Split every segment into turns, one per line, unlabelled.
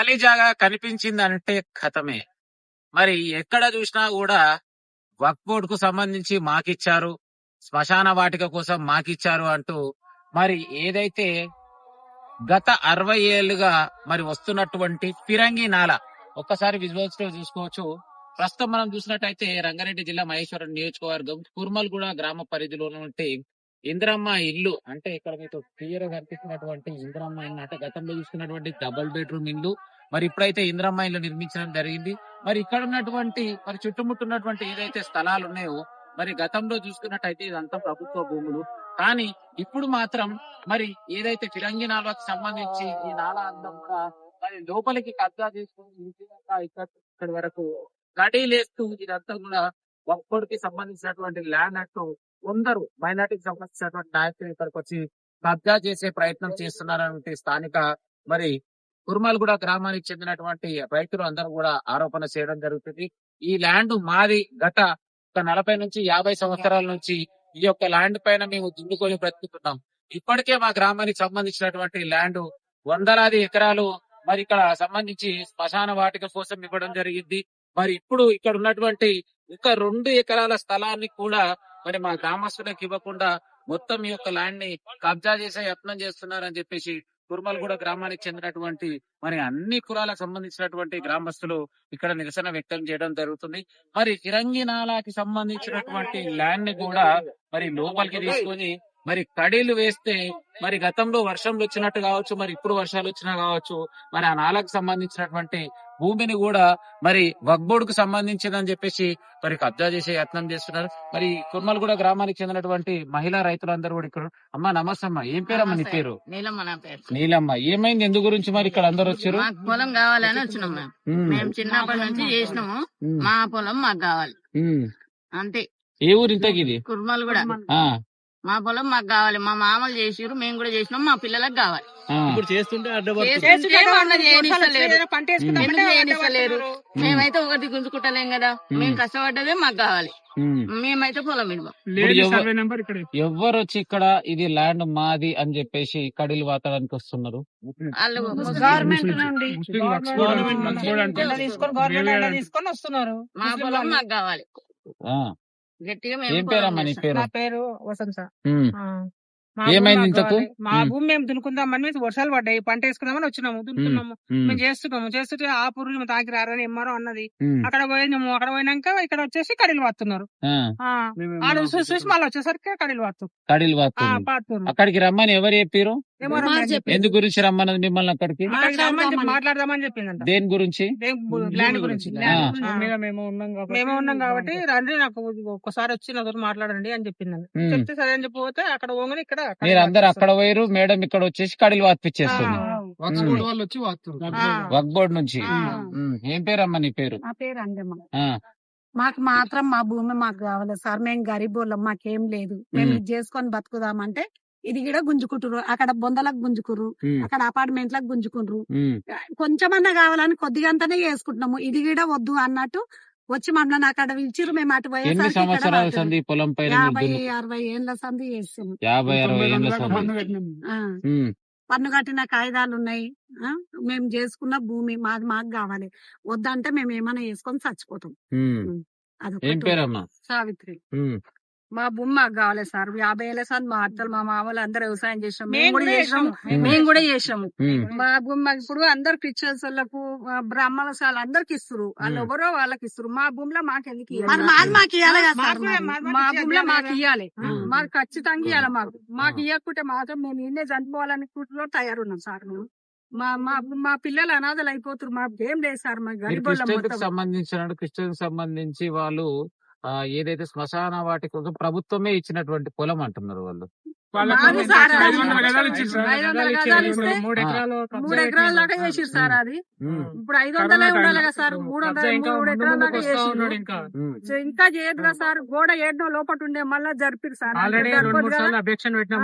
ఖాళీ జాగా కనిపించిందంటే ఖతమే. మరి ఎక్కడ చూసినా కూడా వక్ఫ్ బోర్డ్ కు సంబంధించి మాకిచ్చారు, శ్మశాన వాటిక కోసం మాకిచ్చారు అంటూ మరి ఏదైతే గత 60 ఏళ్లుగా మరి వస్తున్నటువంటి ఫిరంగి నాల ఒక్కసారి విజువల్స్ లో చూసుకోవచ్చు. ప్రస్తుతం మనం చూసినట్టయితే రంగారెడ్డి జిల్లా మహేశ్వరం నియోజకవర్గం కుర్మల్గూడ గ్రామ పరిధిలో ఉన్నటువంటి ఇందిరమ్మ ఇల్లు, అంటే ఇక్కడ మీకు క్లియర్ గా కనిపిస్తున్నటువంటి ఇందిరమ్మ ఇల్లు అంటే గతంలో చూసుకున్నటువంటి డబుల్ బెడ్రూమ్ ఇల్లు. మరి ఇప్పుడైతే ఇందిరమ్మ ఇల్లు నిర్మించడం జరిగింది. మరి ఇక్కడ ఉన్నటువంటి మరి చుట్టుముట్టున్నటువంటి ఏదైతే స్థలాలు ఉన్నాయో మరి గతంలో చూసుకున్నట్టయితే ఇదంతా ప్రభుత్వ భూములు. కానీ ఇప్పుడు మాత్రం మరి ఏదైతే ఫిరంగి నాలకు సంబంధించి ఈ నాలా అందం కూడా మరి లోపలికి కబ్జా చేసుకుని ఇక్కడి వరకు గడీలేస్తూ ఇదంతా కూడా ఒక్కడికి సంబంధించినటువంటి ల్యాండ్ అంటూ కొందరు మైనార్టీకి సంబంధించినటువంటి నాయకులు ఇక్కడికి వచ్చి కబ్జా చేసే ప్రయత్నం చేస్తున్నారనే స్థానిక మరి కుర్మల్గూడ గ్రామానికి చెందినటువంటి రైతులు అందరూ కూడా ఆరోపణ చేయడం జరుగుతుంది. ఈ ల్యాండ్ మాది గత 40 నుంచి 50 సంవత్సరాల నుంచి ఈ యొక్క ల్యాండ్ పైన మేము దున్నుకొని బ్రతుకుతున్నాం. ఇప్పటికే మా గ్రామానికి సంబంధించినటువంటి ల్యాండ్ వందలాది ఎకరాలు మరి ఇక్కడ సంబంధించి శ్మశాన వాటిక కోసం ఇవ్వడం జరిగింది. మరి ఇప్పుడు ఇక్కడ ఉన్నటువంటి ఒక 2 ఎకరాల స్థలాన్ని కూడా మరి మా గ్రామస్తులకు ఇవ్వకుండా మొత్తం ఈ యొక్క ల్యాండ్ ని కబ్జా చేసే యత్నం చేస్తున్నారని చెప్పేసి కుర్మల్గూడ గ్రామానికి చెందినటువంటి మరి అన్ని కులాలకు సంబంధించినటువంటి గ్రామస్తులు ఇక్కడ నిరసన వ్యక్తం చేయడం జరుగుతుంది. మరి ఫిరంగి నాలాకి సంబంధించినటువంటి ల్యాండ్ ని కూడా మరి లోపలికి తీసుకొని మరి కడీలు వేస్తే మరి గతంలో వర్షంలు వచ్చినట్టు కావచ్చు, మరి ఇప్పుడు వర్షాలు వచ్చినా కావచ్చు, మరి ఆ నాలకు సంబంధించినటువంటి భూమిని కూడా మరి వక్ఫ్ బోర్డుకు సంబంధించిందని చెప్పేసి మరి కబ్జా చేసే యత్నం చేస్తున్నారు. మరి కుర్మల్గూడ గ్రామానికి చెందినటువంటి మహిళా రైతులందరూ కూడా ఇక్కడ. అమ్మా నమస్తే అమ్మా, ఏం పేరమ్మా నీ పేరు? నీలమ్మ. ఏమైంది, ఎందు గురించి మరి ఇక్కడ అందరు వచ్చారు?
పొలం కావాలని వచ్చినాం మేము చిన్నప్పటి నుంచి చేసినాము. మా పొలం మాకు కావాలి అంతే.
ఏ ఊరు ఇంతకి? ఇది
కుర్మల్గూడ. మా పొలం మాకు కావాలి. మా మామలు చేసిరు, మేము కూడా చేసినాం, మా పిల్లలకు కావాలి.
ఇప్పుడు చేస్తుంటే
చేయనిస్తలేరు. మేమైతే ఒకటి గుంజుకుంటలేం కదా, మేము కష్టపడ్డదే మాకు కావాలి. మేమైతే పొలం
ఎవరు వచ్చి ఇక్కడ ఇది ల్యాండ్ మాది అని చెప్పేసి కడీలు వాతడానికి వస్తున్నారు?
వాళ్ళు గవర్నమెంట్ నుండి
తీసుకొని వస్తున్నారు.
మా పొలం మాకు కావాలి గట్టిగా.
ఏం పేరమ్మా నీ పేరు?
నా పేరు వసంత.
ఏమైంది ఇంతకు?
మా భూమి మేము దున్నుకుందామని వర్షాలు పడ్డాయి, పంట వేసుకుందామని వచ్చినాము, దున్నుకున్నాము. మేము చేస్తుంటే ఆ పురుగులు తాకి రారని ఎమ్మారో అన్నది. అక్కడ పోయినాము, అక్కడ పోయినాక ఇక్కడ వచ్చేసి కడీలు వాడుతున్నారు. చూసి మళ్ళీ వచ్చేసరికి కడీలు వాడుతున్నారు.
అక్కడికి రమ్మని ఎవరు చెప్పారు? ఎందు గురించి రమ్మన్నది మిమ్మల్ని అక్కడికి?
మాట్లాడదామని చెప్పిందంట.
దేని గురించి?
ల్యాండ్ గురించి. మేము ఉన్నాం కాబట్టి రండి, నాకు ఒక్కసారి వచ్చి నాతో మాట్లాడండి అని చెప్పిందండి. చెప్తే సరే అని చెప్పిపోతే అక్కడ పోగానే ఇక్కడ
మీరు అందరు అక్కడ పోయారు, మేడం ఇక్కడ వచ్చేసి కడీలు వాతిపించేస్తుంది వక్ఫ్ బోర్డ్ నుంచి. ఏం పేరమ్మా నీ పేరు?
నా పేరు అందమ్మ. మాకు మాత్రం మా భూమి మాకు కావాలి సార్. మేము గరీబోళ్ళం, మాకేం లేదు. మేము ఇది చేసుకొని బతుకుదామంటే ఇది కూడా గుంజుకుంటారు. అక్కడ బొందలకు గుంజుకుర్రు, అక్కడ అపార్ట్మెంట్లకు గుంజుకుంటారు. కొంచెమన్నా కావాలని కొద్దిగంతనే చేసుకుంటున్నాము. ఇది కూడా వద్దు అన్నట్టు వచ్చి మమ్మల్ని అక్కడ పిలిచిరు. మేము అటు పోయేసరికి 50-60 ఏళ్ళ సంది చేస్తాము. పన్ను కట్టిన కాయిదాలు ఉన్నాయి. మేము చేసుకున్న భూమి మాది మాకు కావాలి. వద్దంటే మేము ఏమైనా చేసుకొని చచ్చిపోతాం. సావిత్రి. మా భూమి మాకు కావాలి సార్. 50 ఏళ్ళ సంది మా అత్తలు మా మామూలు అందరు వ్యవసాయం చేసాము, మేము కూడా చేసాము. మా భూమి మాకు ఇప్పుడు అందరు క్రిస్టియన్స్ వాళ్ళకు బ్రాహ్మణs అందరికి ఇస్తారు. వాళ్ళు ఎవరో వాళ్ళకి ఇస్తారు. మా భూమిలో మాకు ఎందుకు ఇవ్వాలి? మా భూమిలో మాకు ఇవ్వాలి, మాకు ఖచ్చితంగా ఇవ్వాలి. మాకు ఇవ్వకుంటే మాత్రం మేము ఇన్నే చనిపోవాలని కూతురు తయారున్నాం సార్. మేము మా పిల్లలు అనాథలు అయిపోతారు. మాకు ఏం లేదు సార్. మా గరీబ్
సంబంధించి వాళ్ళు ఏదైతే శ్మశాన వాటి కోసం ప్రభుత్వమే ఇచ్చినటువంటి పొలం అంటున్నారు వాళ్ళు.
500 గజాలు 3 ఎకరాల దాకా చేసిరు సార్. అది ఇప్పుడు 500 ఉండాలి కదా సార్. 300 ఎకరాల దాకా చేసిరు. ఇంకా చేయదు కదా సార్. గోడ ఏడో లోపల ఉండే మళ్ళా జరిపిరు సార్.
అభ్యక్షణ పెట్టినాం.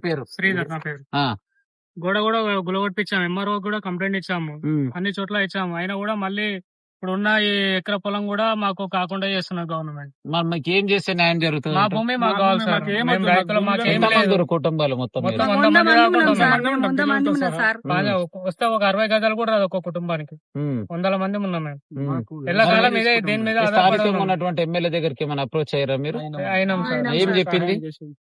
పేరు
శ్రీధర్ నా పేరు. గోడ కూడా గులగొట్టించాము. ఎంఆర్ఓ కూడా కంప్లైంట్ ఇచ్చాము, అన్ని చోట్ల ఇచ్చాము. అయినా కూడా మళ్ళీ ఇప్పుడున్న ఈ ఎకర పొలం కూడా మాకు కాకుండా చేస్తున్నారు గవర్నమెంట్.
మరి మీకు ఏం చేస్తే న్యాయం జరుగుతుంది
మా
అంటారు?
భూమి మాకు కావాలి సార్. మేము రైతులు, మాకు ఏం
ఎంతమంది
లేదు.
ఉన్నారు కుటుంబాలు మొత్తం
మొత్తం
మీరు?
100 మంది దాకా ఉంటాం సార్.
100 మంది ఉన్నారు సార్.
బాగా వస్తే ఒక 60 గదాలు కూడా రాదు ఒక్క కుటుంబానికి.
ఉమ్,
100 మంది ఉన్నాం మేము.
ఉమ్.
ఎల్లకాలం ఇదే దేని మీద ఆధారపడి
స్థానికంగా
ఉన్నాం.
ఉన్నటువంటి ఎమ్మెల్యే దగ్గరికి ఏమైనా అప్రోచ్ అయ్యారా మీరు?
అయినాం సార్.
ఏం చెప్పింది?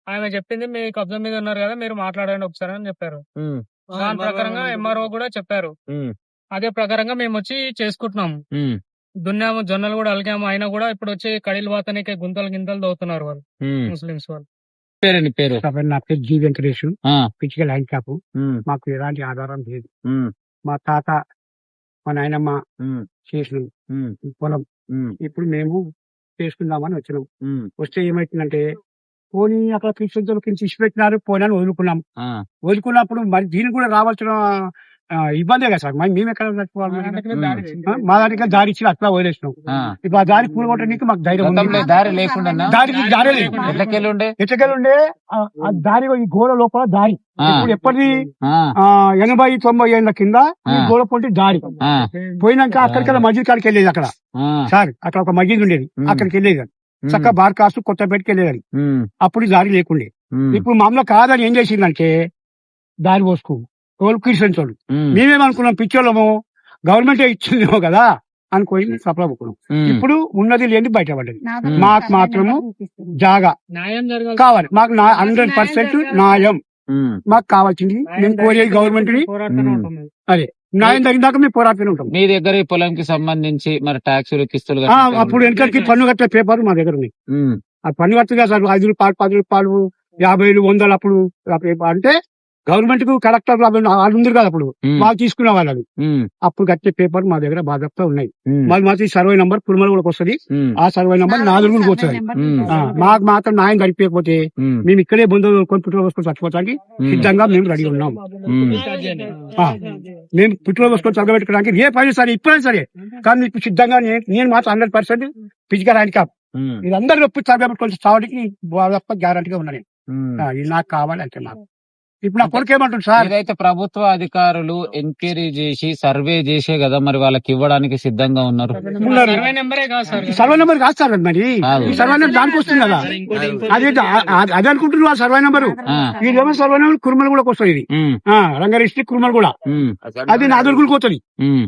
ఆమె చెప్పింది మీ కబ్జా మీద ఉన్నారు కదా, మీరు మాట్లాడండి ఒకసారి అని చెప్పారు.
ఉమ్,
దాని ప్రకారంగా ఎంఆర్ఓ కూడా చెప్పారు.
ఉమ్,
అదే ప్రకారంగా మేము వచ్చి చేసుకుంటున్నాము.
ఉమ్,
దున్నాము, జొన్నలు కూడా అలిగాము. అయినా కూడా ఇప్పుడు వచ్చి కడీలు వాతనికి గుంతలు గింతలు తవ్వుతున్నారు వాళ్ళు,
ఉమ్.
ముస్లిమ్స్ వాళ్ళు.
పేరండి పేరు?
నా పేరు జీ వెంకటేష్.
ఆ,
ఫిజికల్ హ్యాండిక్యాప్.
ఉమ్,
మాకు ఎలాంటి ఆధారం లేదు.
ఉమ్,
మా తాత మా నాయనమ్మ
ఉమ్,
చేసిన
ఉమ్,
ఈ పొలం
ఉమ్,
ఇప్పుడు మేము చేసుకుందామని వచ్చినాం.
ఉమ్,
వస్తే ఏమైతుందంటే పోనీ అక్కడ క్రిస్టియన్ కింద ఇచ్చిపెట్టినారు, పోనీ అని వదులుకున్నాం.
ఆ,
వదులుకున్నప్పుడు మరి దీనికి కూడా రావాల్సిన ఇబ్బందే కదా సార్. మరి మేము ఎక్కడ కట్టుకోవాలి మరి? మా దానికి దారి ఇచ్చి అట్లా వదిలేసినాం.
ఆ.
ఇప్పుడు ఆ దారి కూలగొట్టడానికి మాకు ధైర్యం ఉంది.
గతంలో దారి లేకుండా
దారికి దారి లేదు.
ఎట్లకెళ్ళి ఉండే?
ఎచ్చకెళ్ళుండే ఆ దారి ఈ గోడ లోపల దారి.
ఆ.
ఇప్పుడు ఎప్పటిది
ఆ,
80-90 ఏళ్ల కింద ఈ
ఆ.
గోడ పొంటి దారి
ఆ,
పోయినాక అక్కడికి మస్జిద్ కాడికి వెళ్ళేది. అక్కడ
ఆ,
సార్ అక్కడ ఒక మస్జిద్ ఉండేది,
ఉమ్.
అక్కడికి వెళ్ళేది.
ఉమ్,
చక్క బార్కాసు కొత్తపేటకి వెళ్ళేది.
ఉమ్,
అప్పుడు ఈ దారి లేకుండే.
ఉమ్,
ఇప్పుడు మామూలుగా కాదని ఏం చేసిందంటే దారి పోసుకో వాళ్ళు క్రిస్టియన్స్ వాళ్ళు.
ఉమ్,
మేమేమనుకున్నాం పిచ్చోళ్ళము గవర్నమెంట్ ఇచ్చిందేమో కదా అనుకోని సప్లా పోకున్నాం.
ఉమ్.
ఇప్పుడు ఉన్నది లేని బయటపడ్డది.
ఉమ్.
మాకు మాత్రము జాగా
న్యాయం జరగాలి.
కావాలి. మాకు 100% న్యాయం
ఉమ్,
మాకు కావాల్సింది. మేము కోరేది గవర్నమెంట్ ని
పోరాడుతూనే
ఉమ్.
ఉంటాం మేము.
అదే న్యాయం తగినాక మేము పోరాడుతూనే ఉంటాం.
మీ దగ్గర ఈ పొలంకి సంబంధించి మరి ట్యాక్సులు కిస్తులు
ఆ,
కట్టినట్టు
అప్పుడు వెనకటికి పన్ను కట్టే పేపర్ మా దగ్గర ఉంది.
ఉమ్,
ఆ పన్ను కట్టగా సార్ 5 రూపాయలు 10 రూపాయలు 50 100 అప్పుడు ఆ పేపర్ అంటే గవర్నమెంట్ కు కలెక్టర్ వాళ్ళు ఉంది కదా అప్పుడు
ఉమ్,
మాకు తీసుకునే వాళ్ళు.
ఉమ్,
అప్పుడు కట్టే పేపర్ మా దగ్గర బాధ్యత ఉన్నాయి.
ఉమ్,
మళ్ళీ మాకు సర్వే నంబర్ కుర్మల కూడా వస్తుంది.
ఉమ్,
ఆ సర్వే నంబర్ నాలుగు కూడా వస్తుంది. మాకు మాత్రం న్యాయం గడిపేయకపోతే
ఉమ్,
మేము ఇక్కడే బంధువులు పెట్రోల్ పోసుకొని చచ్చిపోతానికి సిద్ధంగా మేము రెడీ ఉన్నాం.
ఉమ్.
ఆ, మేము పెట్రోల్ పోసుకొని చదవబెట్టుకోవడానికి రేపైనా సరే ఇప్పుడైనా సరే. కానీ ఇప్పుడు సిద్ధంగా నేను మాత్రం 100% ఫిజికల్ హ్యాండిక్యాప్
ఉమ్,
ఇది అందరూ నొప్పి చదవబెట్టుకొని చావడానికి తప్ప గ్యారంటీగా ఉన్నాను.
ఉమ్.
ఇది నాకు కావాలి అంటే మాకు ఇప్పుడు నా కొడుకు ఏమంటుంది సార్?
ఏదైతే ప్రభుత్వ అధికారులు ఎంక్వైరీ చేసి సర్వే చేసే కదా మరి వాళ్ళకి ఇవ్వడానికి సిద్ధంగా ఉన్నారు.
ఉన్నారు.
సర్వే నెంబరే కాదు సార్.
ఈ సర్వే నెంబర్ కాదు సార్. మరి
కాదు.
ఈ సర్వే నెంబర్ దానికి వస్తుంది కదా. అదే అది అనుకుంటున్నావు ఆ సర్వే నెంబరు.
ఆ,
ఇదేమో సర్వే నెంబర్ కుర్మలు కూడా వస్తుంది. ఇది
ఉమ్,
రంగారెడ్డి కుర్మలు కూడా
ఉమ్,
అది నా దొరుకులకు పోతుంది.
ఉమ్,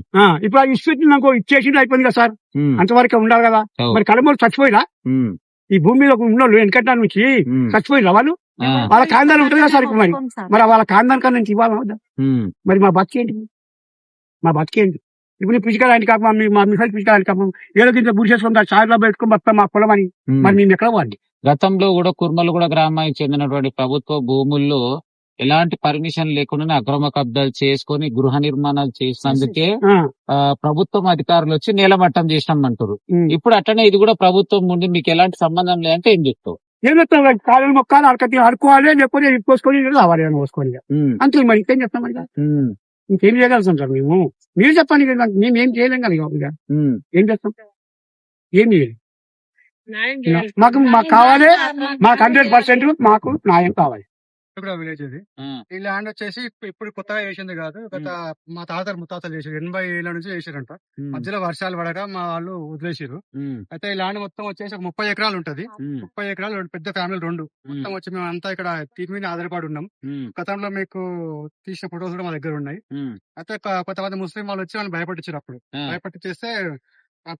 ఇప్పుడు అది ఇచ్చి నాకు ఇచ్చేసి అయిపోయింది కదా సార్.
ఉమ్,
అంతవరకు ఉండాలి కదా.
అవు.
మరి కడమూరు చచ్చిపోయినా
ఉమ్,
ఈ భూమి మీద ఉన్నోళ్ళు వెనకట నుంచి
ఉమ్,
చచ్చిపోయినా వాళ్ళు
ఆ,
వాళ్ళ కాందాలు ఉంటుంది కదా సార్. ఇప్పుడు మరి వాళ్ళ కాందాన్ కన్నా నుంచి ఇవ్వాలి వద్దా?
ఉమ్,
మరి మా బతికేంటి? మా బతికేంటి? ఇప్పుడు ఫిజికల్ హ్యాండ్ కాపం మా మిసైల్ ఫిజికల్ హ్యాండ్ కాపం ఏదో కింద గుడి చేసుకుంటా చార్లో పెట్టుకుని మొత్తం మా పొలం అని.
ఉమ్.
మరి మేము ఎక్కడ పోండి?
గతంలో కూడా కుర్మలగూడ గ్రామానికి చెందినటువంటి ప్రభుత్వ భూముల్లో ఎలాంటి పర్మిషన్ లేకుండానే అక్రమ కబ్జాలు చేసుకొని గృహ నిర్మాణాలు చేసినందుకే ప్రభుత్వం అధికారులు వచ్చి నేలమట్టం చేసినామంటారు. ఇప్పుడు అట్లనే ఇది కూడా ప్రభుత్వం నుండి మీకు ఎలాంటి సంబంధం లేదంటే ఏం చెప్తావు?
ఏం చెప్తాం? కాళ్ళు మొక్కాలి, అరకతి అడుకోవాలి, లేకపోతే పోసుకొని రావాలి అని పోసుకొని అంతే. మరి ఇంకేం చెప్తాం? మరి
ఉమ్,
ఇంకేం చేయగలుగుతాం సార్ మేము? మీరు చెప్పండి. మేము ఏం చేయలేం కదా. ఇక
ఉమ్,
ఏం చేస్తాం? ఏం చేయలేదు.
న్యాయం చేయాలి.
మాకు కావాలి. మాకు 100% మాకు న్యాయం కావాలి.
విలేజ్ ఇది.
ఆ,
ఈ ల్యాండ్ వచ్చేసి ఇప్పుడు కొత్తగా వేసింది కాదు. గత మా తాతలు ముత్తాతలు చేసారు. 80 ఏళ్ల నుంచి చేసారంట.
ఉమ్,
మధ్యలో వర్షాలు పడక మా వాళ్ళు వదిలేసారు.
ఉమ్,
అయితే ఈ ల్యాండ్ మొత్తం వచ్చేసి ఒక 30 ఎకరాలు ఉంటది.
ఉమ్,
30 ఎకరాలు పెద్ద ఫ్యామిలీ 2 మొత్తం వచ్చి మేము అంతా ఇక్కడ దీని మీద ఆధారపడి ఉన్నాం.
ఉమ్,
గతంలో మీకు తీసిన ఫొటోస్ కూడా మా దగ్గర ఉన్నాయి.
ఉమ్,
అయితే కొంతమంది ముస్లిం వాళ్ళు వచ్చి వాళ్ళు భయపట్టించారు. అప్పుడు
ఆ,
భయపట్టించేస్తే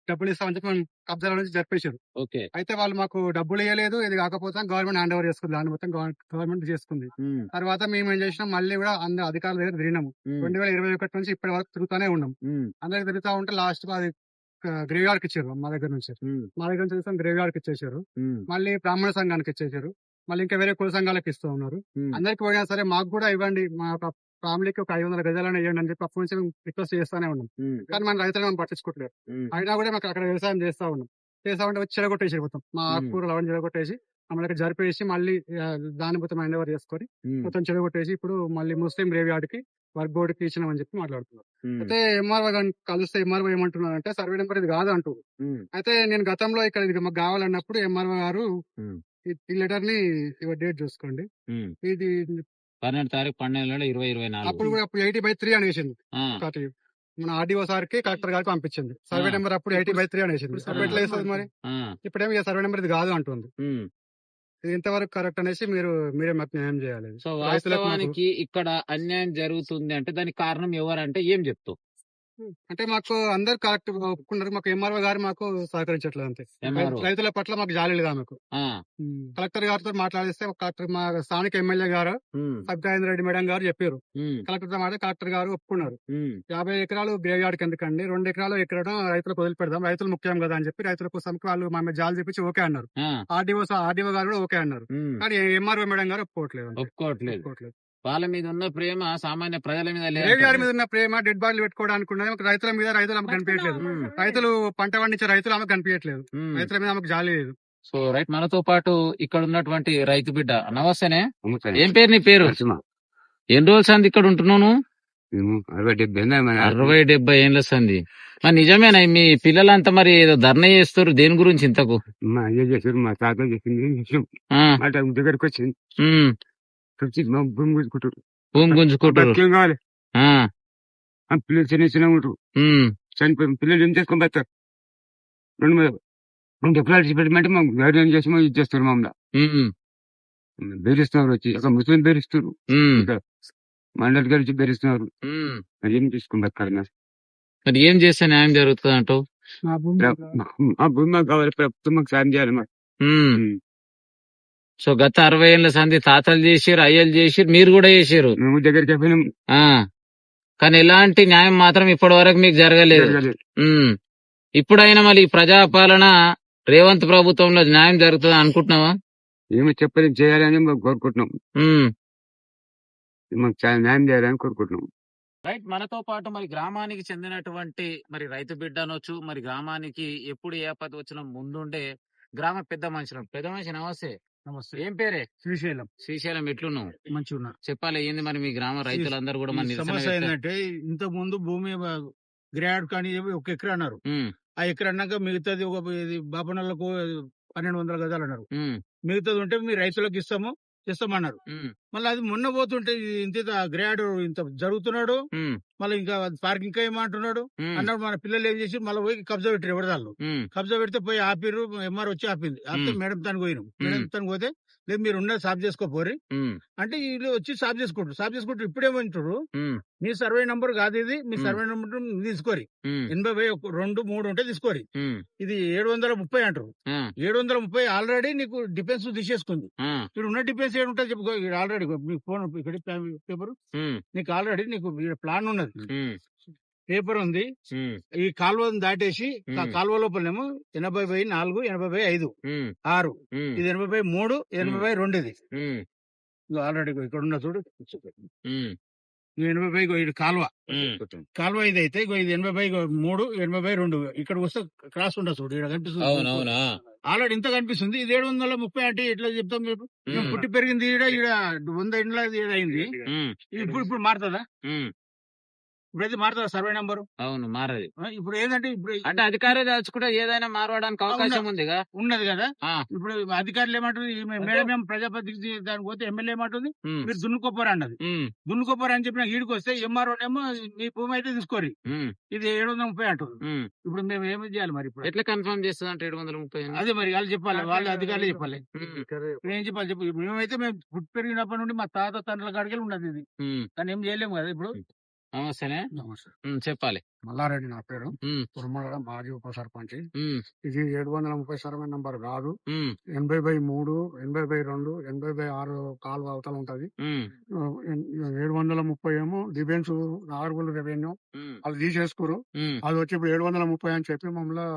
డబ్బులు ఇస్తామని చెప్పి మనం కబ్జాల నుంచి జరిపేశారు.
ఓకే.
అయితే వాళ్ళు మాకు డబ్బులు ఇవ్వలేదు. ఇది కాకపోతే గవర్నమెంట్ హ్యాండ్ ఓవర్ చేసుకుంది. ల్యాండ్ మొత్తం గవర్నమెంట్ చేసుకుంది.
ఉమ్,
తర్వాత మేము ఏం చేసినాం, మళ్ళీ కూడా అందరు అధికారుల దగ్గర తిరిగినాము.
ఉమ్,
2021 నుంచి ఇప్పటి వరకు తిరుగుతానే ఉన్నాం.
ఉమ్,
అందరికి తిరుగుతా ఉంటే లాస్ట్ అది గ్రేవ్ యార్డ్ ఇచ్చారు. మా దగ్గర నుంచి
ఉమ్,
గ్రేవ్ యార్డ్ ఇచ్చేసారు.
ఉమ్,
మళ్ళీ బ్రాహ్మణ సంఘానికి ఇచ్చేసారు. మళ్ళీ ఇంకా వేరే కుల సంఘాలకు ఇస్తూ ఉన్నారు.
ఉమ్,
అందరికి పోయినా సరే మాకు కూడా ఇవ్వండి, మా ఫ్యామిలీకి ఒక 500 గజాలను ఇవ్వండి అని చెప్పి అప్పటి నుంచి మేము రిక్వెస్ట్ చేస్తానే ఉన్నాం.
ఉమ్,
కానీ మన రైతులను మనం పట్టించుకోవట్లేదు.
ఉమ్,
అయినా కూడా మాకు అక్కడ వ్యవసాయం చేస్తా ఉన్నాం. చేస్తా ఉంటే వచ్చి చెడగొట్టేసి మొత్తం మా ఆకుకూరలు అవన్నీ చెడగొట్టేసి మమ్మల్ని జరిపేసి మళ్ళీ దాని మొత్తం హ్యాండ్ ఓవర్ చేసుకొని
ఉమ్,
మొత్తం చెడగొట్టేసి ఇప్పుడు మళ్ళీ ముస్లిం గ్రేవ్ యార్డ్ కి వర్క్ బోర్డు కి ఇచ్చినామని చెప్పి మాట్లాడుతున్నారు.
ఉమ్,
అయితే ఎంఆర్ఓ గారిని కలిస్తే ఎంఆర్ఓ ఏమంటున్నారంటే సర్వే నెంబర్ ఇది కాదు అంటూ.
ఉమ్,
అయితే నేను గతంలో ఇక్కడ ఇది మాకు కావాలన్నప్పుడు ఎంఆర్ఓ గారు
ఉమ్,
ఈ లెటర్ ని డేట్ చూసుకోండి,
ఉమ్.
ఇది
12 తారీఖు 12 2024.
అప్పుడు కూడా 80/3 అని వేసింది.
ఆ,
ఒకటి మన ఆర్డీఓ సార్కి కలెక్టర్ గారికి పంపించింది. సర్వే నెంబర్ అప్పుడు 80/3 అనేసింది. అప్పుడు ఎట్లా వేస్తుంది మరి? ఇప్పుడేమో సర్వే నెంబర్ ఇది కాదు అంటుంది. ఇది ఇంతవరకు కరెక్ట్ అనేసి మీరే మాకు న్యాయం చేయాలి.
సో
రైతులకు మాకు
వాస్తవానికి ఇక్కడ అన్యాయం జరుగుతుంది అంటే దానికి కారణం ఎవరంటే ఏం చెప్తావు?
అంటే మాకు అందరు కరెక్ట్ ఒప్పుకున్నారు. మాకు ఎంఆర్ఓ గారు మాకు సహకరించట్లేదు అంతే.
MRO.
రైతుల పట్ల మాకు జాలీలుగా మాకు
ఆ,
కలెక్టర్ గారితో మాట్లాడిస్తే కలెక్టర్ మా స్థానిక ఎమ్మెల్యే గారు
ఉమ్,
సత్యానంద రెడ్డి మేడం గారు చెప్పారు.
ఉమ్,
కలెక్టర్ తో మాట్లాడి కలెక్టర్ గారు ఒప్పుకున్నారు.
ఉమ్,
50 ఎకరాలు గ్రేవ్ యార్డ్కి ఎందుకండి, 2 ఎకరాలు ఎక్కడం రైతులకు వదిలిపెడదాం, రైతులు ముఖ్యం కదా అని చెప్పి రైతుల కోసం వాళ్ళు మా మీద జాలి చూపించి ఓకే అన్నారు.
ఆ,
ఆర్డీఓ గారు కూడా ఓకే అన్నారు.
ఉమ్,
కానీ ఎంఆర్ఓ మేడం గారు ఒప్పుకోవట్లేదు అంతే.
ఒప్పుకోవట్లేదు.
ఒప్పుకోవట్లేదు.
వాళ్ళ మీద ఉన్న ప్రేమ సామాన్య ప్రజల మీద లేదు.
గ్రేవ్ యార్డ్ మీద ఉన్న ప్రేమ డెడ్ బాడీలు పెట్టుకోవడానికి ఉన్నది. మాకు రైతుల మీద ఆమెకు కనిపించట్లేదు. రైతులు పంట పండించే రైతులు ఆమెకు కనిపించట్లేదు. రైతుల మీద ఆమెకు జాలి లేదు.
సో రైట్, మనతో పాటు ఇక్కడ ఉన్నటువంటి రైతు బిడ్డ. నమస్తేనే, ఏం పేరు నీ పేరు? ఎన్ని రోజులు సంది ఇక్కడ ఉంటున్నాను? 60-70 ఏళ్ళ సంది. మరి నిజమేనా మీ పిల్లలంతా మరి ఏదో ధర్నా చేస్తారు దేని గురించి ఇంతకు?
మా అయ్య చేశారు, మా తాత చేసింది
ఆ,
మాట దగ్గరకు వచ్చింది.
ఉమ్,
వచ్చి మా భూమి గుంజుకుంటారు.
భూమి గుంజుకుంటారు.
బతికేం కావాలి.
ఆ,
ఆ పిల్లలు చిన్న ఉంటారు.
ఉమ్,
చనిపోయి పిల్లలు ఏం చేసుకొని బతారు. 2 ఎకరాలు పెట్టమంటే మాకు ధైర్యం చేసి ఇది చేస్తారు. మమ్మల్ని
ఉమ్,
బెదిరిస్తున్నారు. వచ్చి ఒక ముస్లిం బెదిరిస్తారు,
ఉమ్,
మండలి గారు వచ్చి బెదిరిస్తున్నారు.
ఉమ్.
మరి ఏం తీసుకొని బతకాలి?
మరి ఏం చేస్తే న్యాయం జరుగుతుంది అంటావు?
మా భూమి మాకు కావాలి, ప్రభుత్వం మాకు సాయం చేయాలి. మాకు
సో గత 60 ఏళ్ళ సంది తాతలు చేసారు, అయ్యలు చేసారు, మీరు కూడా చేసారు.
మేము దగ్గరికి పోయినాం,
ఆ, కానీ ఎలాంటి న్యాయం మాత్రం ఇప్పటి వరకు మీకు జరగలేదు.
జరగలేదు.
ఉమ్. ఇప్పుడైనా మళ్ళీ ఈ ప్రజాపాలన రేవంత్ ప్రభుత్వంలో న్యాయం జరుగుతుంది అనుకుంటున్నావా?
ఏమి చెప్పని చేయాలని మాకు కోరుకుంటున్నాం.
ఉమ్.
మాకు చాలా న్యాయం చేయాలని కోరుకుంటున్నాం.
రైట్, మనతో పాటు మరి గ్రామానికి చెందినటువంటి మరి రైతు బిడ్డ అనొచ్చు, మరి గ్రామానికి ఎప్పుడు ఏ ఆపద వచ్చినా ముందుండే గ్రామ పెద్ద మనిషి. నమస్తే.
నమస్తే.
ఏం పేరే?
శ్రీశైలం.
శ్రీశైలం, ఎట్లున్నావు?
మంచిగా ఉన్నా.
చెప్పాలి, ఏంది మరి మీ గ్రామ రైతులందరూ కూడా మన
ఈ సమస్య ఏంటంటే ఇంత ముందు భూమి గ్రాడ్ కానీ 1 ఎకరా అన్నారు. ఆ ఎకరా అన్నాక మిగతాది ఒక బాపనలకు 1200 గజాలు అన్నారు. మిగతాది ఉంటే మీ రైతులకు ఇస్తామన్నారు. మళ్ళీ అది మొన్న పోతుంటే ఇంత గ్రాడ్ ఇంత జరుగుతున్నాడు. మళ్ళీ ఇంకా పార్కింగ్ ఇంకా ఏమంటున్నాడు అన్నాడు. మన పిల్లలు ఏం చేసి మళ్ళీ పోయి కబ్జా పెట్టారు. ఎవరిదాళ్ళు కబ్జా పెడితే పోయి ఆపిరు. ఎంఆర్ వచ్చి ఆపింది. ఆపితే మేడం తనకు పోయినాం. మేడం తనకు పోతే లేదు మీరు ఉన్నది సాఫ్ చేసుకోపోరి అంటే వీళ్ళు వచ్చి సాఫ్ చేసుకుంటారు. ఇప్పుడేమంటారు, మీ సర్వే నంబర్ కాదు ఇది, మీ సర్వే నంబర్ తీసుకోరి, 80/2-3 ఉంటే తీసుకోరి. ఇది 730 అంటారు. 730 ఆల్రెడీ నీకు డిఫెన్స్ తీసేసుకుంది. ఇక్కడ ఉన్న డిఫెన్స్ ఏముంటుంది చెప్పుకో. ఆల్రెడీ మీకు ఫోన్ ఇక్కడ పేపర్ నీకు ఆల్రెడీ నీకు ప్లాన్ ఉన్నది, పేపర్ ఉంది. ఈ కాలువను దాటేసి కాలువ లోపలేమో 80/4, 80/5, 6, ఇది 80/3, 80/2 ఇది ఆల్రెడీ ఇక్కడ ఉన్న చూడు. 80/, ఇది కాలువ ఇది అయితే ఇది 80/3, 80/2. ఇక్కడ వస్తే క్రాస్ ఉండదు చూడు, ఇక్కడ కనిపిస్తుంది. ఆల్రెడీ ఇంత కనిపిస్తుంది. ఇది 730 అంటే ఎట్లా చెప్తాం మీరు? పుట్టి పెరిగింది ఈడ 100 ఇండ్ల అయింది. ఇప్పుడు మారుతుందా? ఇప్పుడైతే మారుతుందా సర్వే నంబరు?
అవును, మారది.
ఇప్పుడు ఏంటంటే
అంటే అధికారి దాచుకుంటే ఏదైనా మారడానికి అవకాశం ఉందిగా,
ఉన్నది కదా. ఇప్పుడు అధికారులు ఏమంటుంది, మేడం ఏం ప్రజాప్రతినిధి దానికి పోతే ఎమ్మెల్యే ఏమంటుంది, మీరు దున్నుకోపోరు అన్నది. దున్నుకోపోరు అని చెప్పిన ఈడికి వస్తే ఎంఆర్ఓ ఏమో మీ భూమి అయితే తీసుకోరి, ఇది 730 అంటుంది. ఇప్పుడు మేము ఏమి చేయాలి మరి? ఇప్పుడు
ఎట్లా కన్ఫర్మ్ చేస్తుంది అంటే 730?
అదే మరి వాళ్ళు చెప్పాలి, వాళ్ళు అధికారులు చెప్పాలి. ఏం చెప్పాలి చెప్పు. మేమైతే మేము పుట్టి పెరిగినప్పటి నుండి మా తాత తండ్రుల కాడికి ఉన్నది ఇది, కానీ ఏం చేయలేము కదా ఇప్పుడు.
నమస్తేనే, చెప్పాలి.
మల్లారెడ్డి నా పేరు, కుర్మగడ మాజీ ఉప సర్పంచ్. ఇది 730 సర్వే నంబర్ కాదు. 80/3, 80/2, 80/6 కాలువ అవతల ఉంటది. 730 ఏమో డిఫెన్స్ నాగర్గోల్ రెవెన్యూ అది తీసేసుకోరు. అది వచ్చి ఇప్పుడు 730 అని చెప్పి మమ్మల్ని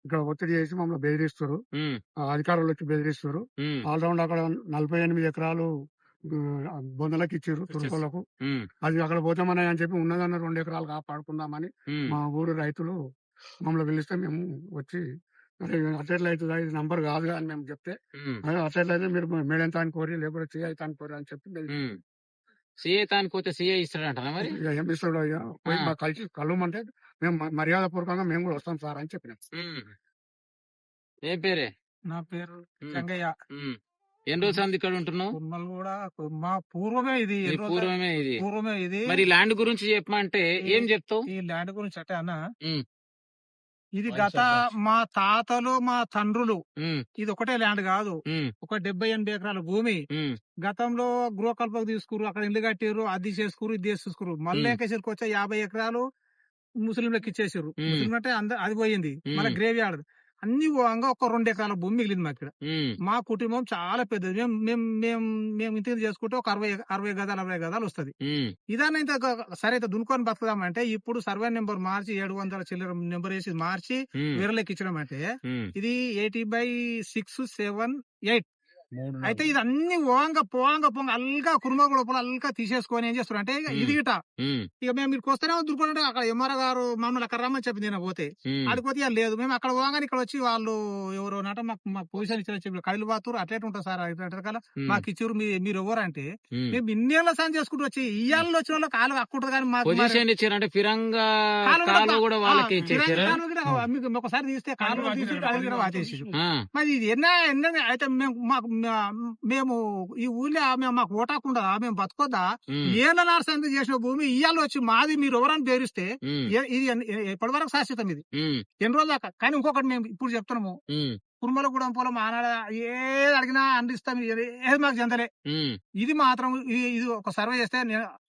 ఇక్కడ ఒత్తిడి చేసి మమ్మల్ని బెదిరిస్తారు. అధికారులు వచ్చి బెదిరిస్తారు. ఆల్రౌండ్ అక్కడ 48 ఎకరాలు బొందలకు ఇచ్చారు తురుకోలకు. అది అక్కడ పోతామని అని చెప్పి ఉన్నదన్న 2 ఎకరాలు కాపాడుకుందామని మా ఊరు రైతులు మమ్మల్ని పిలిస్తే మేము వచ్చి అట్లయితే ఇది నంబర్ కాదు అని మేము చెప్తే, అట్లయితే మీరు మేడం తాను కోరి లేకపోతే సిఐ తాను కోరి అని చెప్పి
సిఐ తానుకోతే సిఐ ఇస్తాడంట మరి.
ఏం ఇస్తాడు అయ్యా, పోయి మాకు కలిసి కలవమంటే మేము మర్యాద పూర్వకంగా మేము కూడా వస్తాం సార్ అని చెప్పినాం.
ఏం పేరే?
నా పేరు రంగయ్య.
ఎన్ని రోజులు అంది ఇక్కడ ఉంటున్నావు?
కుర్మలు కూడా మా పూర్వమే ఇది
నీ పూర్వమే ఇది.
పూర్వమే ఇది.
మరి ల్యాండ్ గురించి చెప్పమంటే ఏం చెప్తావు?
ఈ ల్యాండ్ గురించి అంటే అన్న
ఉమ్,
ఇది గత మా తాతలు మా తండ్రులు
ఉమ్,
ఇది ఒకటే ల్యాండ్ కాదు,
ఉమ్,
ఒక 70-80 ఎకరాల భూమి.
ఉమ్,
గతంలో గృహకల్పకు తీసుకురు, అక్కడ ఇల్లు కట్టిరు, అది చేసుకురు, ఇది చేసుకురు. మళ్ళీ ఎంకేసరికి వచ్చే 50 ఎకరాలు ముస్లింలకు ఇచ్చేసారు. ముస్లిం అంటే అది పోయింది. మళ్ళీ గ్రేవ్ యార్డ్ అన్ని పోగా ఒక 2 ఎకరాల భూమి మిగిలింది మా ఇక్కడ.
ఉమ్,
మా కుటుంబం చాలా పెద్దది. మేము ఇంటికి చేసుకుంటే ఒక 60 గదాలు 40 గదాలు వస్తుంది.
ఉమ్,
ఇదాన్ని ఇంత సరే అయితే దున్నుకొని బతుకుదామంటే ఇప్పుడు సర్వే నెంబర్ మార్చి 700 చిల్లర నెంబర్ వేసి మార్చి
ఉమ్,
వేరే లెక్క ఇచ్చడం అంటే
ఉమ్,
ఇది 80/6, 7, 8 అయితే ఇది అన్ని పోంగ అల్గా కుర్మ లోపల అల్గా తీసేసుకొని ఏం చేస్తారు అంటే ఇది గిట
ఉమ్,
ఇక మేము మీరు వస్తేనే దుర్కొంటే అక్కడ ఎంఆర్ఓ గారు మమ్మల్ని అక్కడ రమ్మని చెప్పింది. నేను పోతే
ఉమ్,
ఆడిపోతే ఇక లేదు. మేము అక్కడ పోగానే ఇక్కడ వచ్చి వాళ్ళు ఎవరో నాట మాకు పొజిషన్ ఇచ్చిన కళ్ళు బాతురు అట్లే ఉంటుంది సార్ అట్లా మాకు ఇచ్చారు. మీరు ఎవరంటే
ఉమ్.
మేము ఇన్నేళ్ల సాయం చేసుకుంటూ వచ్చి ఇయ్యాలలో వచ్చిన వాళ్ళు కాలు అక్కుంటుంది కానీ మాకు
పొజిషన్ ఇచ్చారంటే ఫిరంగా కాలు కూడా వాళ్ళకి ఇచ్చేసారా?
మీకు ఒకసారి తీస్తే కాలు తీసి కాలు కూడా వాచేసి
ఆ,
మరి ఇది ఎన్న అయితే మేము ఈ ఊళ్ళో మాకు ఓటాకుండా మేము బతకొద్దా?
ఉమ్,
ఏళ్ళ నార్సంత చేసిన భూమి ఇయ్యాల వచ్చి మాది మీరు ఎవరని పేరిస్తే
ఉమ్,
ఇది ఎప్పటి వరకు శాశ్వతం ఇది
ఉమ్,
ఎన్ని రోజులు దాకా. కానీ ఇంకొకటి మేము ఇప్పుడు చెప్తున్నాము,
ఉమ్,
కుర్మలగూడెం పొలం ఆనాడ ఏది అడిగినా అందిస్తాం, ఏది మాకు చెందలే.
ఉమ్,
ఇది మాత్రం ఇది ఒక సర్వే చేస్తే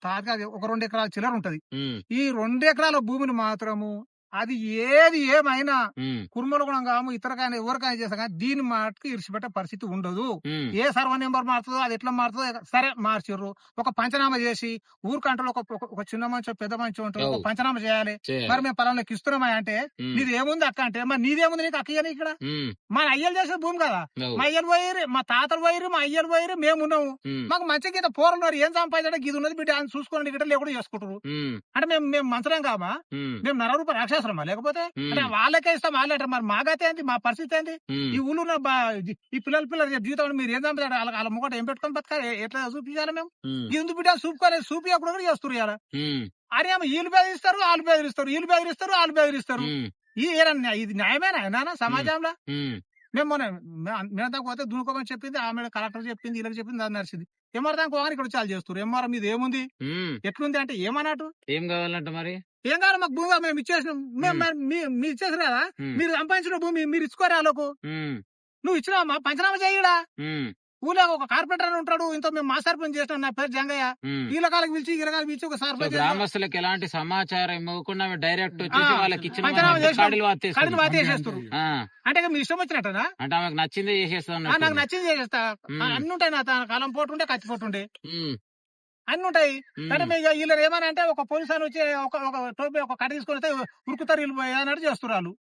తాత్కాలిక ఒక 2 ఎకరాల చిల్లర ఉంటది.
ఉమ్,
ఈ 2 ఎకరాల భూమిని మాత్రము అది ఏది ఏమైనా
ఉమ్,
కుర్మలగూడెం కాము ఇతరకైనా ఎవరికైనా చేస్తా కానీ దీని మాటకి ఇరిచిపెట్టే పరిస్థితి ఉండదు.
ఉమ్,
ఏ సర్వ నెంబర్ మారుతుందో అది ఎట్లా మారుతుందో సరే మార్చిర్రు. ఒక పంచనామా చేసి ఊరికంటే ఒక చిన్న మంచో పెద్ద మంచో ఉంటుంది, ఒక పంచనామా చేయాలి.
చేయాలి.
మరి మేము పలానాకి ఇస్తున్నామా అంటే
ఉమ్,
నీది ఏముంది అక్క అంటే మరి నీదేముంది నీకు అక్కయ్యని ఇక్కడ
ఉమ్,
మా అయ్యలు చేసిన భూమి కదా.
అవు.
మా అయ్యలు పోయిరు, మా తాతలు పోయిరు, మా అయ్యలు పోయిరు, మేము ఉన్నాము.
ఉమ్,
మాకు మంచిగా ఇంత పోరన్నారు ఏం సంపాదించడం ఇది ఉన్నది బిడ్డ అని చూసుకోండి గిట్ట లేకుండా చేసుకుంటారు.
ఉమ్,
అంటే మేము మంచరం కామా?
ఉమ్,
మేము నరరూప రాక్షసులమా? లేకపోతే
ఉమ్,
అంటే వాళ్ళకే ఇస్తాం వాళ్ళే అంటారు. మరి మాకైతే ఏంటి, మా పరిస్థితి ఏంటి?
ఉమ్,
ఈ ఊళ్ళో ఉన్న ఈ పిల్లల జీవితం మీరు ఏం చంపుతారు? వాళ్ళ ముఖట ఏం పెట్టుకొని బతకాలి? ఎట్లా చూపించాలి మేము?
ఉమ్,
ఎందుకు బిడ్డ చూపుకోలేదు, చూపియకుండా కూడా చేస్తారు ఇవాళ.
ఉమ్,
అరే వీళ్ళు బెదిరిస్తారు, వాళ్ళు బెదిరిస్తారు, వీళ్ళు బెదిరిస్తారు, వాళ్ళు బెదిరిస్తారు.
ఉమ్,
ఇది న్యాయమేనా నాన్న సమాజంలో?
ఉమ్,
మేము మేమంతా పోతే దునుకోమని చెప్పింది ఆమె, కలెక్టర్ చెప్పింది, వీళ్ళకి చెప్పింది, అది నడిచింది. ఎంఆర్ దాకా పోగానే ఇక్కడ వచ్చి వాళ్ళు చేస్తారు. ఎంఆర్ మీద ఏముంది,
ఉమ్.
ఎట్లుంది అంటే ఏమన్నట్టు?
ఏం కావాలంట మరి?
ఏం కావాలి మాకు భూమి మేము ఇచ్చేసినాం. మీరు ఇచ్చేసారు కదా,
ఉమ్,
మీరు సంపాదించిన భూమి మీరు ఇచ్చుకోరా వాళ్ళకు.
ఉమ్,
నువ్వు ఇచ్చినావా? పంచనామా చేయడా?
ఉమ్,
ఊళ్ళో ఒక కార్పొరేటర్ అని ఉంటాడు, ఇంత మేము మా సర్పంచ్ చేసినాం, నా పేరు జంగయ్య.
ఉమ్.
వీళ్ళ కాళ్ళకి పిలిచి వీళ్ళ కాళ్ళకి పిలిచి ఒక
సో
సర్పంచ్
గ్రామస్తులకు ఎలాంటి సమాచారం ఇవ్వకుండా డైరెక్ట్ వచ్చేసి
ఆ,
వాళ్ళకి ఇచ్చిన
పంచనామా చేసినాం.
కడిలు
కడిలు వాతేసేస్తారు.
ఆ,
అంటే ఇక మీ ఇష్టం వచ్చినట్టనా?
అంటే ఆమెకు నచ్చిందే చేసేస్తా
నాకు నచ్చింది చేసేస్తా. అన్ని ఉంటాయి, నా కాలం పోటు ఉంటే కత్తి పోటు ఉండే అన్ని ఉంటాయి. అంటే మీకు వీళ్ళు ఏమని అంటే ఒక పోలీసు అని వచ్చి ఒక టోపీ ఒక కట్ట తీసుకొని వస్తే ఉరుకుతారు వీళ్ళు అన్నట్టు చేస్తారు వాళ్ళు.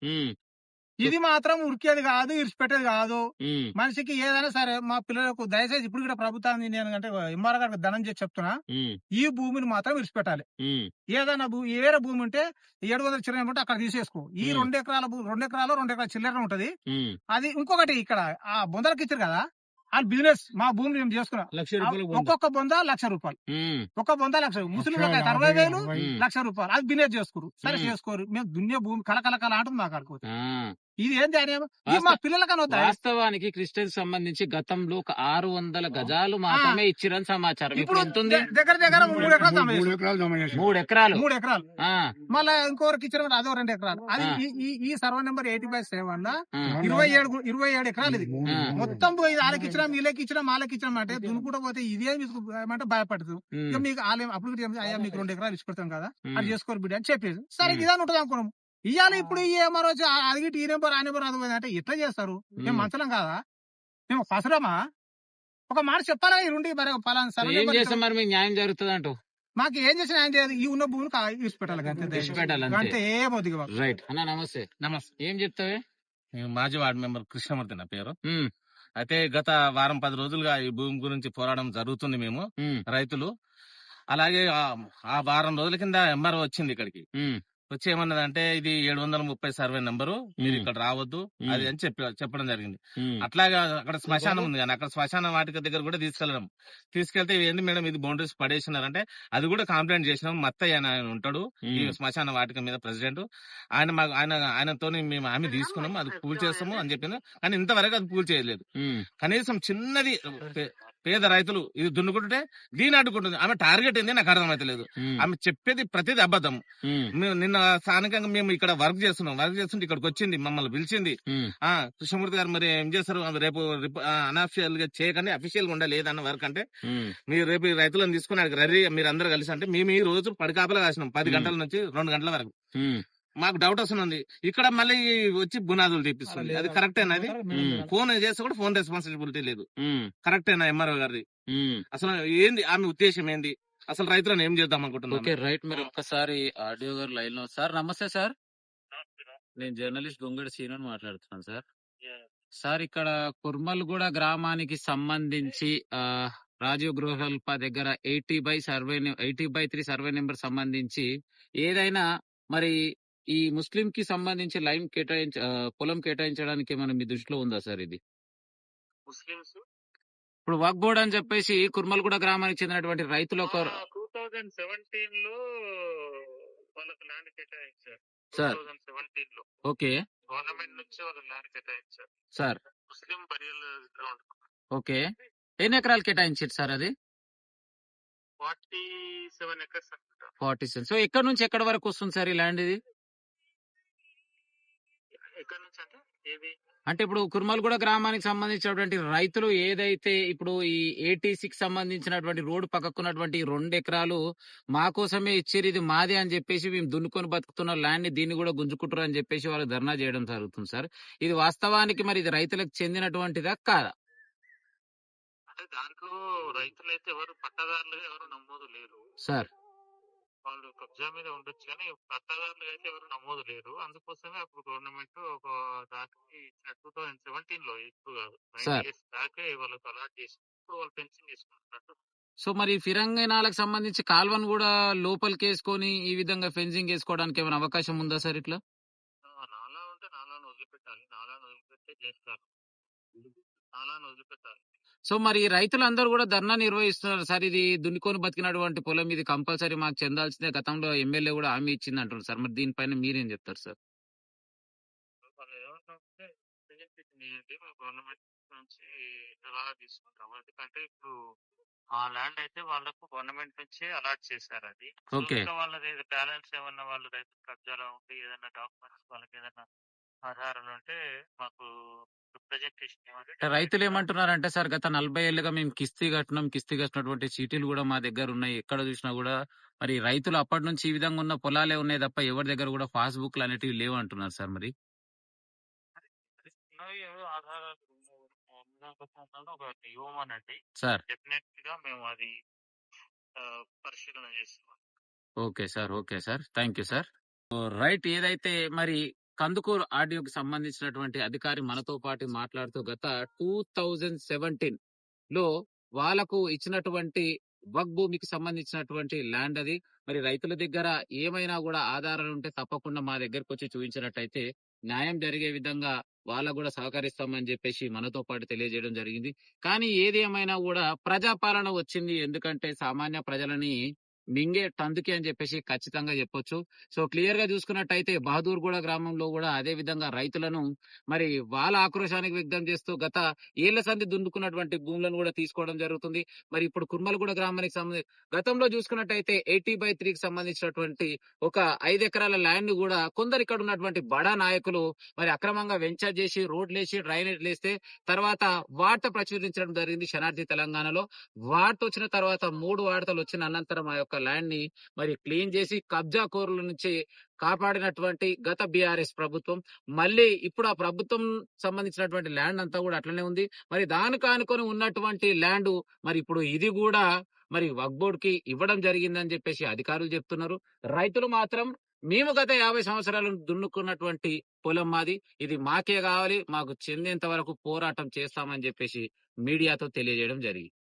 ఇది మాత్రం ఉరికేది కాదు, ఇరిచిపెట్టేది కాదు. మనిషికి ఏదైనా సరే మా పిల్లలకు దయచేసి ఇప్పుడు కూడా ప్రభుత్వాన్ని నేను అంటే ఎంఆర్ గారికి ధనం చేసి చెప్తున్నా, ఈ భూమిని మాత్రం ఇరిచిపెట్టాలి. ఏదైనా వేరే భూమి ఉంటే 700 చిల్లర ఉంటే అక్కడ తీసేసుకో. ఈ 2 ఎకరాల 2 ఎకరాల చిల్లర ఉంటది. అది ఇంకొకటి ఇక్కడ ఆ బొందలకి ఇచ్చారు కదా, వాళ్ళు బిజినెస్ మా భూమి మేము చేసుకున్నాం. ఒక్కొక్క బొంద ₹1,00,000, ఒక్క బొంద 1,00,000. ముస్లింలకు 60,000, ₹1,00,000. అది బిజినెస్ చేసుకోరు. సరే చేసుకోరు, మేము దున్నే భూమి కలకలకల అంటుంది మాకు ఆడుకోవచ్చు. ఇది ఏంటి అని మా పిల్లలకన్నా
వాస్తవానికి క్రిస్టియన్ సంబంధించి గతంలో ఒక 600 గజాలు మాత్రమే ఇచ్చిరని సమాచారం. ఇప్పుడు ఎంత ఉంది?
దగ్గర 3 ఎకరాలు
3 ఎకరాలు.
3 ఎకరాలు మళ్ళా ఇంకొకరికి ఇచ్చిన అదో 2 ఎకరాలు. అది ఈ సర్వే నెంబర్ 80/7 లో 27 ఎకరాలు. ఇది మొత్తం పోయి వాళ్ళకి ఇచ్చినా వీళ్ళకి ఇచ్చినా వాళ్ళకి ఇచ్చినాం అంటే దున్నుకుంటూ పోతే ఇదే మీకు ఏమంటే భయపడదు. ఇక మీకు అప్పుడు అయ్యా మీకు 2 ఎకరాలు ఇచ్చి పెడతాం కదా, అది చేసుకోరు బిడ్డ అని చెప్పేసి సరే ఇదాని ఉంటుంది అనుకున్నాం. ఇవాళ ఇప్పుడు ఏమో అదిగి ఈ నెంబర్ ఆ నెంబర్ అది అంటే ఎట్లా చేస్తారు? మేము మంచలం కాదా, మేము పసరమా? ఒక మాట చెప్పాలా ఈ నుండి మరి పలానా సరే
ఏం చేస్తే మరి మీకు న్యాయం జరుగుతుంది అంటూ
మాకు ఏం చేసినా ఆయన చేయదు. ఈ ఉన్న భూమిని ఇచ్చిపెట్టాలి అంతే. ఏమవుతుంది.
రైట్ అన్న, నమస్తే.
నమస్తే.
ఏం చెప్తావే?
మాజీ వార్డు మెంబర్ కృష్ణమూర్తి నా పేరు. అయితే గత వారం 10 రోజులుగా ఈ భూమి గురించి పోరాటం జరుగుతుంది. మేము రైతులు అలాగే ఆ వారం రోజుల కింద ఎంఆర్ఓ వచ్చింది ఇక్కడికి. వచ్చి ఏమన్నదంటే ఇది 730 సర్వే నెంబరు, మీరు ఇక్కడ రావద్దు అది అని చెప్పడం జరిగింది. అట్లాగా అక్కడ శ్మశానం ఉంది కానీ అక్కడ శ్మశాన వాటిక దగ్గర కూడా తీసుకెళ్తే ఏంది మేడం ఇది బౌండరీస్ పడేసినారంటే అది కూడా కంప్లైంట్ చేసినాం. మత్తయ్య అని ఆయన ఉంటాడు ఈ శ్మశాన వాటిక మీద ప్రెసిడెంట్, ఆయనతో మేము హామీ తీసుకున్నాము అది పూల్ చేస్తాము అని చెప్పింది. కానీ ఇంతవరకు అది పూల్ చేయలేదు. కనీసం చిన్నది పేద రైతులు ఇది దున్నుకుంటుంటే దీని అడ్డుకుంటుంది. ఆమె టార్గెట్ ఏంది నాకు అర్థమైతలేదు. ఆమె చెప్పేది ప్రతిదీ అబద్ధం. మేము నిన్న స్థానికంగా మేము ఇక్కడ వర్క్ చేస్తుంటే ఇక్కడికి వచ్చింది, మమ్మల్ని పిలిచింది. కృష్ణమూర్తి గారు మరి ఏం చేస్తారు రేపు అన్అఫిషియల్ గా చేయకండి, అఫీషియల్ గా ఉండాలి ఏదన్న వర్క్ అంటే మీరు రేపు రైతులను తీసుకుని అక్కడికి రర్రీ మీరు అందరు కలిసి అంటే మేము ఈ రోజు పడికాపలా కాసినాం 10 గంటల నుంచి 2 గంటల వరకు. మాకు డౌట్ వస్తుంది ఇక్కడ మళ్ళీ వచ్చి బునాదులు తీపిస్తుంది. అది కరెక్టేనా? అది ఫోన్ చేస్తే కూడా ఫోన్ రెస్పాన్సిబిలిటీ లేదు. కరెక్టేనా ఎంఆర్ఓ గారిది? అసలు ఏంది ఆమె ఉద్దేశం ఏంది? అసలు రైతులను ఏం చేద్దాం అనుకుంటున్నాను.
ఓకే రైట్, మీరు ఒక్కసారి ఆడియో గారు లైన్ లో. సార్ నమస్తే సార్, నేను జర్నలిస్ట్ గొంగడి సీను మాట్లాడుతున్నాను సార్. సార్ ఇక్కడ కుర్మల్గూడ గ్రామానికి సంబంధించి రాజీవ్ గృహల్ప దగ్గర 80/3 సర్వే నెంబర్ సంబంధించి ఏదైనా మరి ఈ ముస్లిం కి సంబంధించి లైన్ పొలం కేటాయించడానికి ఏమైనా మీ దృష్టిలో ఉందా సార్? ఇది
ముస్లిమ్స్
ఇప్పుడు వక్ఫ్ బోర్డ్ అని చెప్పేసి కుర్మల్గూడ గ్రామానికి చెందినటువంటి రైతులు ఒక
2017 లో వాళ్ళకి ల్యాండ్ కేటాయించారు.
సార్
2017 లో
ఓకే
గవర్నమెంట్ నుంచి వాళ్ళకి ల్యాండ్ కేటాయించారు
సార్.
ముస్లిం బరియల్ గ్రౌండ్.
ఓకే, ఎన్ని ఎకరాలు కేటాయించారు సార్? అది
47 acres అనుకుంటా.
47. సో ఎక్కడ నుంచి ఎక్కడ వరకు వస్తుంది సార్ ఈ ల్యాండ్? ఇది
ఎక్కడ నుంచి అంటే ఏది
అంటే ఇప్పుడు కుర్మల్గూడ గ్రామానికి సంబంధించినటువంటి రైతులు ఏదైతే ఇప్పుడు ఈ 86 సంబంధించినటువంటి రోడ్డు పక్కకున్నటువంటి 2 ఎకరాలు మా కోసమే ఇచ్చారు, ఇది మాదే అని చెప్పేసి మేము దున్నుకొని బతుకుతున్న ల్యాండ్ ని దీన్ని కూడా గుంజుకుంటారు అని చెప్పేసి వాళ్ళు ధర్నా చేయడం జరుగుతుంది సార్. ఇది వాస్తవానికి మరి ఇది రైతులకు చెందినటువంటిదా కాదా?
అంటే దాంట్లో రైతులైతే ఎవరు పట్టదారులుగా ఎవరు నమోదు లేరు
సార్.
వాళ్ళు కబ్జా మీద ఉండొచ్చు కానీ పట్టదారులుగా అయితే ఎవరు నమోదు లేరు. అందుకోసమే అప్పుడు గవర్నమెంట్ ఒక దానికి 2017 లో, ఇప్పుడు కాదు 9 years దాకే వాళ్ళకి అలాట్ చేసి ఇప్పుడు వాళ్ళు పెన్షన్ తీసుకుంటున్నట్టు.
సో మరి ఫిరంగినాలకు సంబంధించి కాల్వను కూడా లోపలికి వేసుకొని ఈ విధంగా ఫెన్సింగ్ వేసుకోవడానికి ఏమైనా అవకాశం ఉందా సార్? ఇట్లా
నాలా ఉంటే నాలాను వదిలిపెట్టాలి, నాలాను వదిలిపెట్టే చేస్తారు, నాలాను వదిలిపెట్టాలి.
సో మరి రైతులందరూ కూడా ధర్నా నిర్వహిస్తున్నారు సార్. ఇది దున్నుకొని బతికినటువంటి పొలం ఇది కంపల్సరీ మాకు చెందాల్సిందే, గతంలో ఎమ్మెల్యే కూడా హామీ ఇచ్చింది అంటున్నారు సార్. మరి దీనిపైన మీరేం చెప్తారు సార్?
వాళ్ళు ఏమంటే మేము గవర్నమెంట్ నుంచి ఎలా తీసుకుంటాము, ఎందుకంటే ఇప్పుడు ఆ ల్యాండ్ అయితే వాళ్ళకు గవర్నమెంట్ నుంచి అలాట్ చేశారు. అది
ఓకే.
వాళ్ళది బ్యాలెన్స్ ఏమన్నా వాళ్ళు రైతు కబ్జాలో ఉండి ఏదైనా డాక్యుమెంట్స్ వాళ్ళకి ఏదైనా ఆధారాలు ఉంటే మాకు రిప్రజెంటేషన్
రైతులు ఏమంటున్నారంటే సార్, గత 40 ఏళ్లుగా మేము కిస్తీ కట్టినటువంటి చీటీలు కూడా మా దగ్గర ఉన్నాయి, ఎక్కడ చూసినా కూడా మరి రైతులు అప్పటి నుంచి ఈ విధంగా ఉన్న పొలాలే ఉన్నాయి తప్ప ఎవరి దగ్గర కూడా పాస్బుక్లు అనేటివి లేవు అంటున్నారు సార్. మరి
ఆధారాలు ఒక ఇవ్వమనండి
సార్.
డెఫినెట్ గా మేము అది పరిశీలన చేస్తాం.
Okay sir, thank you sir. Right, ఏదైతే మరి కందుకూరు ఆడియోకి సంబంధించినటువంటి అధికారి మనతో పాటు మాట్లాడుతూ గత 2017 లో వాళ్ళకు ఇచ్చినటువంటి వక్ఫ్ భూమికి సంబంధించినటువంటి ల్యాండ్ అది. మరి రైతుల దగ్గర ఏమైనా కూడా ఆధారాలు ఉంటే తప్పకుండా మా దగ్గరకు వచ్చి చూపించినట్టయితే న్యాయం జరిగే విధంగా వాళ్ళకు కూడా సహకరిస్తామని చెప్పేసి మనతో పాటు తెలియజేయడం జరిగింది. కానీ ఏది ఏమైనా కూడా ప్రజాపాలన వచ్చింది, ఎందుకంటే సామాన్య ప్రజలని మింగే టందుకి అని చెప్పేసి ఖచ్చితంగా చెప్పొచ్చు. సో క్లియర్ గా చూసుకున్నట్టయితే బహదూర్గూడ గ్రామంలో కూడా అదే విధంగా రైతులను మరి వాళ్ళ ఆక్రోశానికి వ్యక్తం చేస్తూ గత ఏళ్ల సంధి దున్నుకున్నటువంటి భూములను కూడా తీసుకోవడం జరుగుతుంది. మరి ఇప్పుడు కుర్మల్గూడ గ్రామానికి సంబంధించి గతంలో చూసుకున్నట్టయితే 80/3 కి సంబంధించినటువంటి ఒక 5 ఎకరాల ల్యాండ్ కూడా కొందరు ఇక్కడ ఉన్నటువంటి బడా నాయకులు మరి అక్రమంగా వెంచర్ చేసి రోడ్లు వేసి డ్రైనేజ్ వేస్తే తర్వాత వార్త ప్రచురించడం జరిగింది శనార్థి తెలంగాణలో. వార్త వచ్చిన తర్వాత 3 వార్తలు వచ్చిన అనంతరం ఆ యొక్క ల్యాండ్ ని మరి క్లీన్ చేసి కబ్జా కోరుల నుంచి కాపాడినటువంటి గత బీఆర్ఎస్ ప్రభుత్వం మళ్ళీ ఇప్పుడు ఆ ప్రభుత్వం సంబంధించినటువంటి ల్యాండ్ అంతా కూడా అట్లనే ఉంది. మరి దానికి ఆనుకొని ఉన్నటువంటి ల్యాండ్ మరి ఇప్పుడు ఇది కూడా మరి వక్ఫ్ బోర్డ్ కి ఇవ్వడం జరిగిందని చెప్పేసి అధికారులు చెప్తున్నారు. రైతులు మాత్రం మేము గత 50 సంవత్సరాలు దున్నుకున్నటువంటి పొలం మాది, ఇది మాకే కావాలి, మాకు చెందేంత వరకు పోరాటం చేస్తామని చెప్పేసి మీడియాతో తెలియజేయడం జరిగింది.